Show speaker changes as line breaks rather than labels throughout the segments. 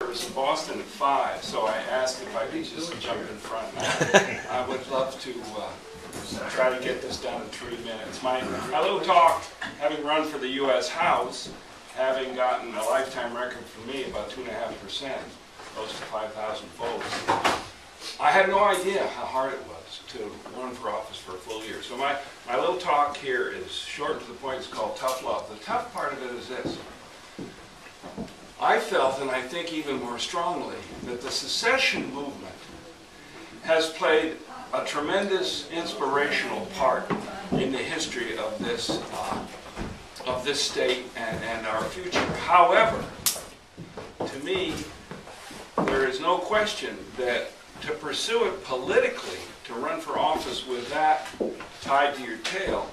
service in Boston at 5, so I asked if I could just jump in front. I would love to try to get this done in 3 minutes. My little talk, having run for the U.S. House, having gotten a lifetime record for me, about 2.5%, close to 5,000 votes, I had no idea how hard it was to run for office for a full year. So my little talk here is short and to the point. It's called Tough Love. The tough part of it is this. I felt, and I think even more strongly, that the secession movement has played a tremendous inspirational part in the history of this state and our future. However, to me, there is no question that to pursue it politically, to run for office with that tied to your tail,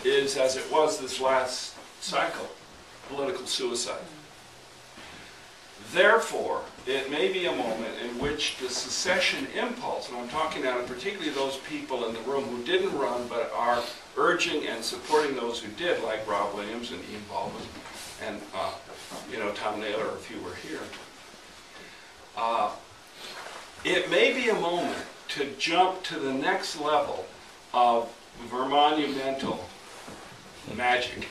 is, as it was this last cycle, political suicide. Therefore, it may be a moment in which the secession impulse, and I'm talking now particularly those people in the room who didn't run but are urging and supporting those who did, like Rob Williams and Ian Baldwin and Tom Naylor, a few were here. It may be a moment to jump to the next level of Vermonumental magic.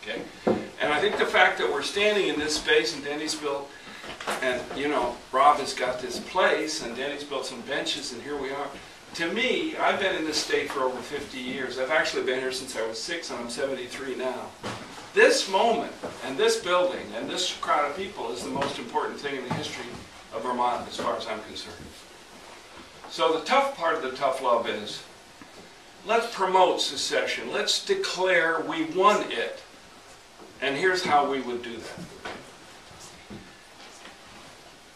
Okay? And I think the fact that we're standing in this space, and Denny's built, and Rob has got this place, and Denny's built some benches, and here we are. To me, I've been in this state for over 50 years. I've actually been here since I was 6, and I'm 73 now. This moment, and this building, and this crowd of people is the most important thing in the history of Vermont, as far as I'm concerned. So the tough part of the tough love is, let's promote secession. Let's declare we won it. And here's how we would do that.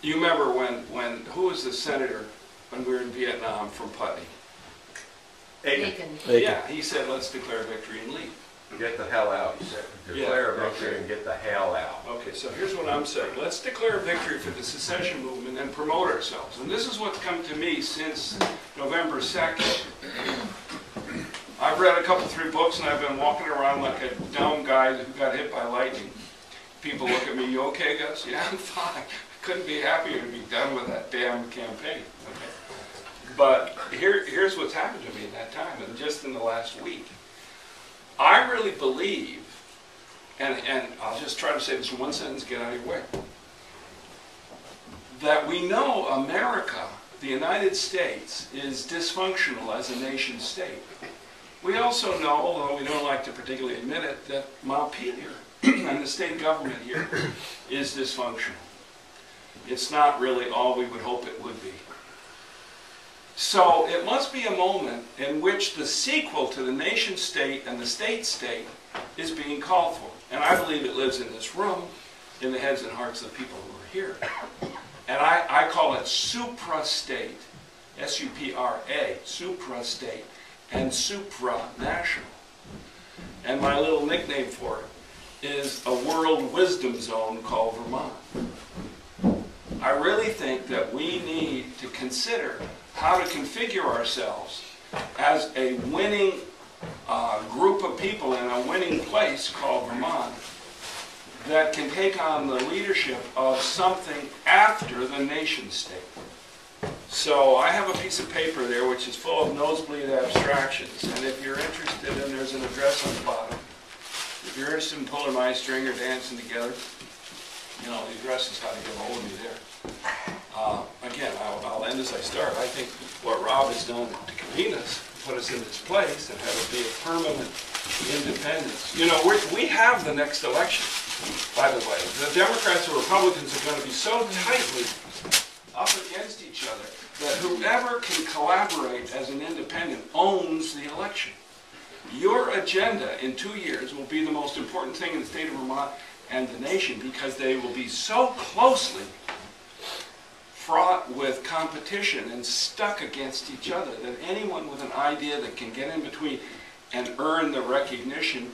You remember when who was the senator when we were in Vietnam from Putney?
Aiken.
Yeah, he said, let's declare victory and leave.
Get the hell out, he said. Declare a victory and get the hell out.
Okay, so here's what I'm saying. Let's declare a victory for the secession movement and promote ourselves. And this is what's come to me since November 2nd. I've read a couple, 3 books, and I've been walking around like a dumb guy who got hit by lightning. People look at me, you okay, Gus? Yeah, I'm fine. I couldn't be happier to be done with that damn campaign. Okay? But here's what's happened to me in that time, and just in the last week. I really believe, and I'll just try to say this in one sentence, get out of your way, that we know America, the United States, is dysfunctional as a nation state. We also know, although we don't like to particularly admit it, that Montpelier and the state government here is dysfunctional. It's not really all we would hope it would be. So it must be a moment in which the sequel to the nation state and the state state is being called for. And I believe it lives in this room, in the heads and hearts of the people who are here. And I call it supra-state, S-U-P-R-A, supra-state, and supranational. And my little nickname for it is a world wisdom zone called Vermont. I really think that we need to consider how to configure ourselves as a winning group of people in a winning place called Vermont that can take on the leadership of something after the nation state. So I have a piece of paper there which is full of nosebleed abstractions, and if you're interested, and there's an address on the bottom. If you're interested in pulling my string or dancing together, the address is how to get a hold of me there. Again, I'll end as I start. I think what Rob has done to convene us, put us in this place, and have it be a permanent independence. We have the next election, by the way. The Democrats and Republicans are going to be so tightly up against each other that whoever can collaborate as an independent owns the election. Your agenda in 2 years will be the most important thing in the state of Vermont and the nation, because they will be so closely fraught with competition and stuck against each other that anyone with an idea that can get in between and earn the recognition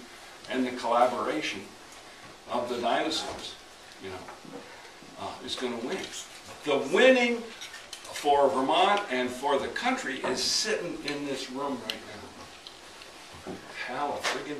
and the collaboration of the dinosaurs, is going to win. The winning for Vermont and for the country is sitting in this room right now. Hell, friggin'